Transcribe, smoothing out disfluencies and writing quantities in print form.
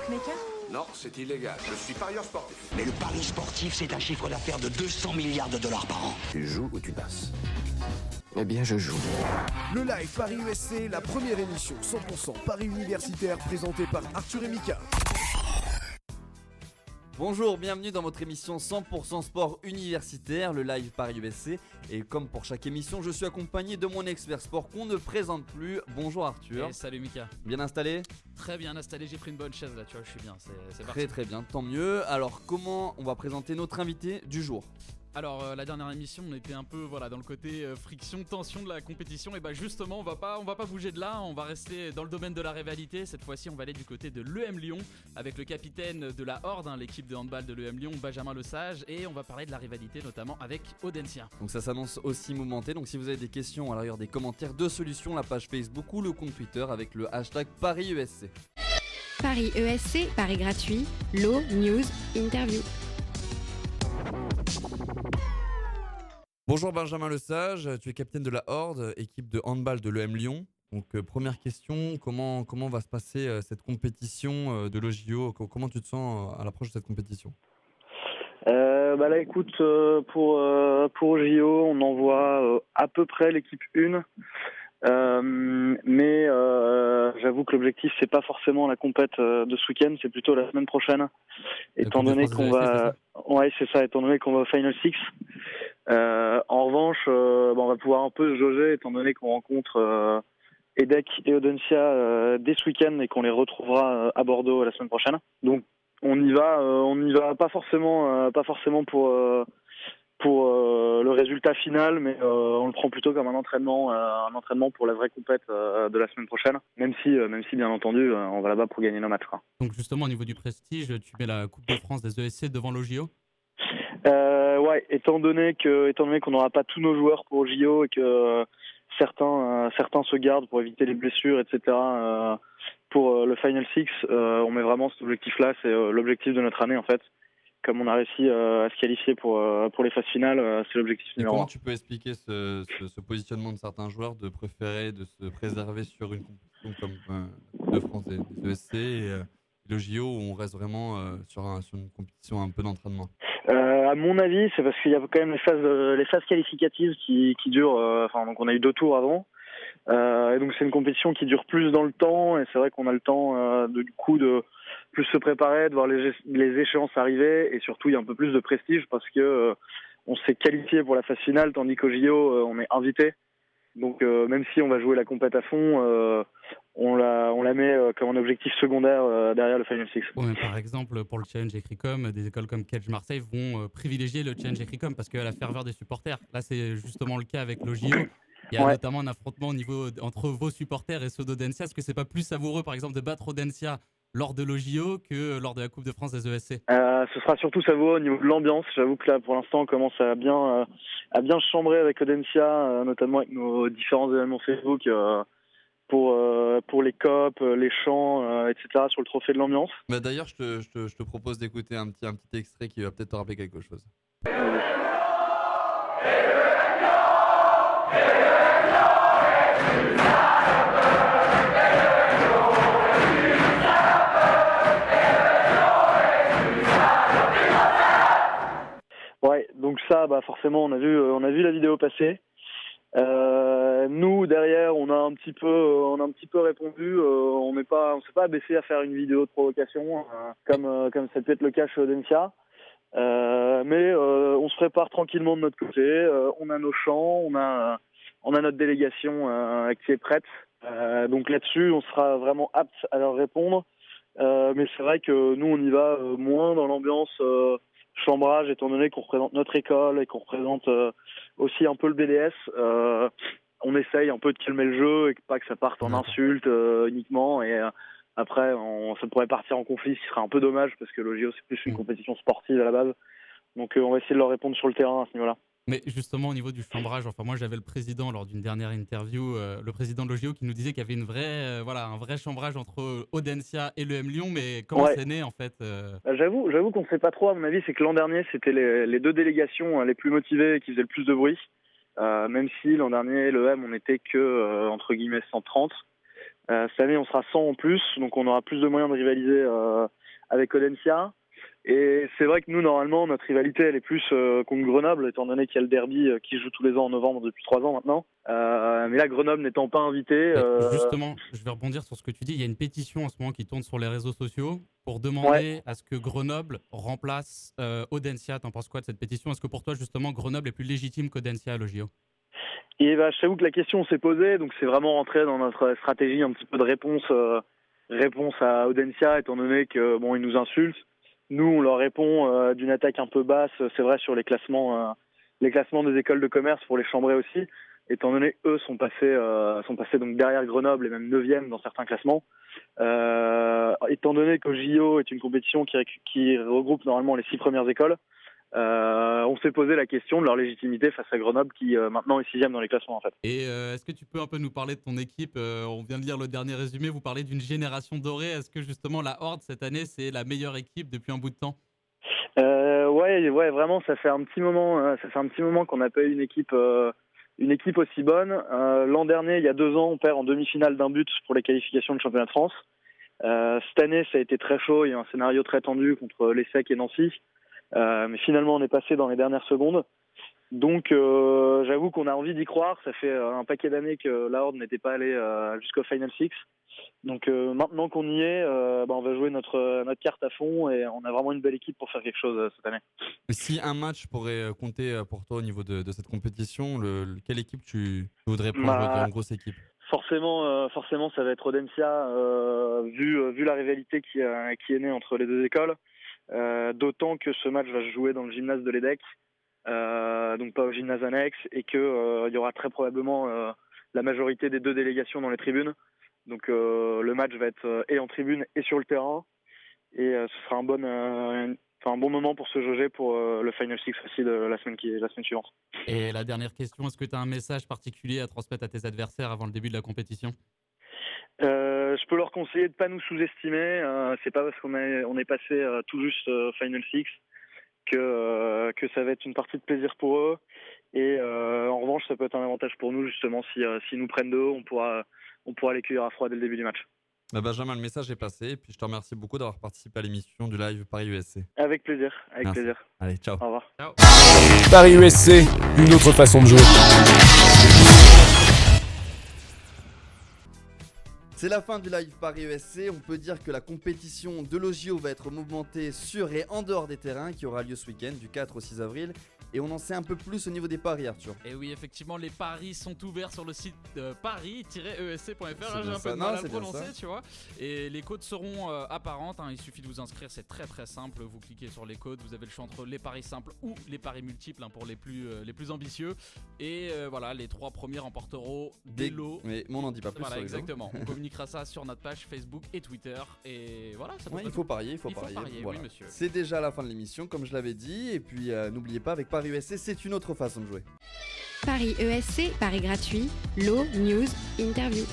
bookmaker? Non, c'est illégal. Je suis parieur sportif. Mais le pari sportif, c'est un chiffre d'affaires de 200 milliards de dollars par an. Tu joues ou tu passes? Eh bien, je joue. Le live Paris USC, la première émission 100% Paris universitaire présentée par Arthur et Mika. Bonjour, bienvenue dans votre émission 100% sport universitaire, le live Paris USC. Et comme pour chaque émission, je suis accompagné de mon expert sport qu'on ne présente plus. Bonjour Arthur. Et salut Mika. Bien installé? Très bien installé, j'ai pris une bonne chaise là, tu vois, je suis bien, c'est parti. Très bien, tant mieux. Alors comment on va présenter notre invité du jour? Alors la dernière émission on était un peu dans le côté friction, tension de la compétition. Et bah justement on va pas bouger de là, on va rester dans le domaine de la rivalité. Cette fois-ci on va aller du côté de l'EM Lyon avec le capitaine de la Horde, l'équipe de handball de l'EM Lyon, Benjamin Lesage. Et on va parler de la rivalité notamment avec Audencia. Donc ça s'annonce aussi mouvementé, donc si vous avez des questions à l'arrière des commentaires de Solutions, la page Facebook ou le compte Twitter avec le hashtag ParisUSC. Paris ESC, Paris gratuit, Law, News, Interview. Bonjour Benjamin Lesage, tu es capitaine de la Horde, équipe de handball de l'EM Lyon. Donc première question, comment va se passer cette compétition de l'OJO? Comment tu te sens à l'approche de cette compétition? Là écoute, pour OJO on envoie à peu près l'équipe 1. Mais j'avoue que l'objectif c'est pas forcément la compète de ce week-end, c'est plutôt la semaine prochaine. Étant donné qu'on va au Final Six. En revanche, on va pouvoir un peu se jauger étant donné qu'on rencontre EDEC et Audencia dès ce week-end et qu'on les retrouvera à Bordeaux la semaine prochaine. Donc on y va pas forcément pour le résultat final, mais on le prend plutôt comme un entraînement pour la vraie compète de la semaine prochaine, même si bien entendu on va là-bas pour gagner nos matchs, quoi. Donc justement au niveau du prestige, tu mets la Coupe de France des ESC devant l'OJO? Ouais, étant donné qu'on n'aura pas tous nos joueurs pour JO et que certains se gardent pour éviter les blessures, etc. Pour le Final Six, on met vraiment cet objectif-là, c'est l'objectif de notre année en fait. Comme on a réussi à se qualifier pour les phases finales, c'est l'objectif numéro 1. Comment tu peux expliquer ce positionnement de certains joueurs de préférer de se préserver sur une compétition comme de France et des ESC et le JO où on reste vraiment sur une compétition un peu d'entraînement? À mon avis, c'est parce qu'il y a quand même les phases qualificatives qui durent. Donc on a eu 2 tours avant, et donc c'est une compétition qui dure plus dans le temps. Et c'est vrai qu'on a le temps de plus se préparer, de voir les échéances arriver, et surtout il y a un peu plus de prestige parce que on s'est qualifié pour la phase finale, tandis qu'au JO on est invité. Donc même si on va jouer la compète à fond, on la met comme un objectif secondaire derrière le Final Six. Ouais, par exemple, pour le Challenge Écricom, des écoles comme Kedge Marseille vont privilégier le Challenge Écricom parce qu'il y a la ferveur des supporters. Là, c'est justement le cas avec l'OJO. Il y a notamment un affrontement entre vos supporters et ceux d'Audencia. Est-ce que c'est pas plus savoureux, par exemple, de battre Audencia lors de l'OJO que lors de la Coupe de France des ESC? Ce sera surtout savoureux au niveau de l'ambiance. J'avoue que là, pour l'instant, on commence à bien se chambrer avec Audencia, notamment avec nos différents événements Facebook pour les COP, les chants, etc. sur le trophée de l'ambiance. Bah d'ailleurs, je te propose d'écouter un petit extrait qui va peut-être te rappeler quelque chose. Ouais, donc ça, forcément, on a vu la vidéo passer. Nous derrière, on a un petit peu répondu. On s'est pas abaissé à faire une vidéo de provocation comme ça peut être le cas chez Audencia. Mais on se prépare tranquillement de notre côté. On a nos chants, on a notre délégation qui est prête. Donc là-dessus, on sera vraiment apte à leur répondre. Mais c'est vrai que nous, on y va moins dans l'ambiance chambrage, étant donné qu'on représente notre école et qu'on représente aussi un peu le BDS. On essaye un peu de calmer le jeu et pas que ça parte en insultes uniquement. Et après, ça pourrait partir en conflit, ce qui serait un peu dommage parce que l'OJO c'est plus une compétition sportive à la base. Donc on va essayer de leur répondre sur le terrain à ce niveau-là. Mais justement, au niveau du chambrage, moi j'avais le président lors d'une dernière interview, le président de l'OJO qui nous disait qu'il y avait un vrai chambrage entre Audencia et l'EM Lyon, mais comment c'est né en fait J'avoue qu'on ne sait pas trop, à mon avis, c'est que l'an dernier c'était les 2 délégations les plus motivées et qui faisaient le plus de bruit, même si l'an dernier l'EM on n'était que entre guillemets 130. Cette année, on sera 100 en plus, donc on aura plus de moyens de rivaliser avec Audencia. Et c'est vrai que nous, normalement, notre rivalité, elle est plus contre Grenoble, étant donné qu'il y a le derby qui joue tous les ans en novembre depuis 3 ans maintenant. Mais là, Grenoble n'étant pas invité... Justement, je vais rebondir sur ce que tu dis. Il y a une pétition en ce moment qui tourne sur les réseaux sociaux pour demander à ce que Grenoble remplace Audencia. T'en penses quoi de cette pétition? Est-ce que pour toi, justement, Grenoble est plus légitime qu'Audencia à l'OJO? Et je t'avoue que la question s'est posée, donc c'est vraiment rentré dans notre stratégie un petit peu de réponse à Audencia, étant donné que ils nous insultent. Nous, on leur répond d'une attaque un peu basse, c'est vrai, sur les classements des écoles de commerce pour les chambrer aussi, étant donné qu'eux sont passés donc derrière Grenoble et même 9e dans certains classements. Étant donné que JO est une compétition qui regroupe normalement les 6 premières écoles, on s'est posé la question de leur légitimité face à Grenoble qui maintenant est 6e dans les classements en fait. Et est-ce que tu peux un peu nous parler de ton équipe? On vient de lire le dernier résumé, vous parlez d'une génération dorée. Est-ce que justement la Horde cette année c'est la meilleure équipe depuis un bout de temps? Ouais, vraiment ça fait un petit moment qu'on n'a pas eu une équipe aussi bonne. L'an dernier, il y a 2 ans, on perd en demi-finale d'un but pour les qualifications de championnat de France. Cette année, ça a été très chaud, il y a un scénario très tendu contre l'ESSEC et Nancy. Mais finalement, on est passé dans les dernières secondes. Donc, j'avoue qu'on a envie d'y croire. Ça fait un paquet d'années que la Horde n'était pas allée jusqu'au Final Six. Donc, maintenant qu'on y est, on va jouer notre carte à fond et on a vraiment une belle équipe pour faire quelque chose cette année. Si un match pourrait compter pour toi au niveau de cette compétition, quelle équipe tu voudrais prendre en grosse équipe? Forcément, ça va être Audencia, vu la rivalité qui est née entre les deux écoles. D'autant que ce match va se jouer dans le gymnase de l'EDEC, donc pas au gymnase annexe, et que il y aura très probablement la majorité des 2 délégations dans les tribunes. Donc le match va être et en tribune et sur le terrain, et ce sera un bon moment pour se jauger pour le Final Six aussi de la semaine suivante. Et la dernière question, est-ce que tu as un message particulier à transmettre à tes adversaires avant le début de la compétition? Je peux leur conseiller de pas nous sous-estimer. C'est pas parce qu'on est passé tout juste Final Six que ça va être une partie de plaisir pour eux. Et en revanche, ça peut être un avantage pour nous justement si nous prennent de haut, on pourra les cueillir à froid dès le début du match. Benjamin, le message est passé. Et puis je te remercie beaucoup d'avoir participé à l'émission du live Paris USC. Avec plaisir. Plaisir. Allez, ciao. Au revoir. Ciao. Paris USC, une autre façon de jouer. C'est la fin du live Paris ESC. On peut dire que la compétition de l'OJO va être mouvementée sur et en dehors des terrains qui aura lieu ce week-end du 4 au 6 avril. Et on en sait un peu plus au niveau des paris, Arthur. Et oui, effectivement, les paris sont ouverts sur le site paris-esc.fr. J'ai un peu ça. de mal à le prononcer, tu vois. Et les codes seront apparentes. Il suffit de vous inscrire, c'est très très simple. Vous cliquez sur les codes, vous avez le choix entre les paris simples ou les paris multiples pour les plus ambitieux. Et voilà, les 3 premiers remporteront des lots. Mais on n'en dit pas plus. Voilà, sur les exactement. On communiquera ça sur notre page Facebook et Twitter. Et voilà, ça peut il faut parier, voilà. Oui, monsieur. C'est déjà la fin de l'émission, comme je l'avais dit. Et puis n'oubliez pas, avec Paris ESC, c'est une autre façon de jouer. Paris ESC, Paris gratuit, lot, news, interview.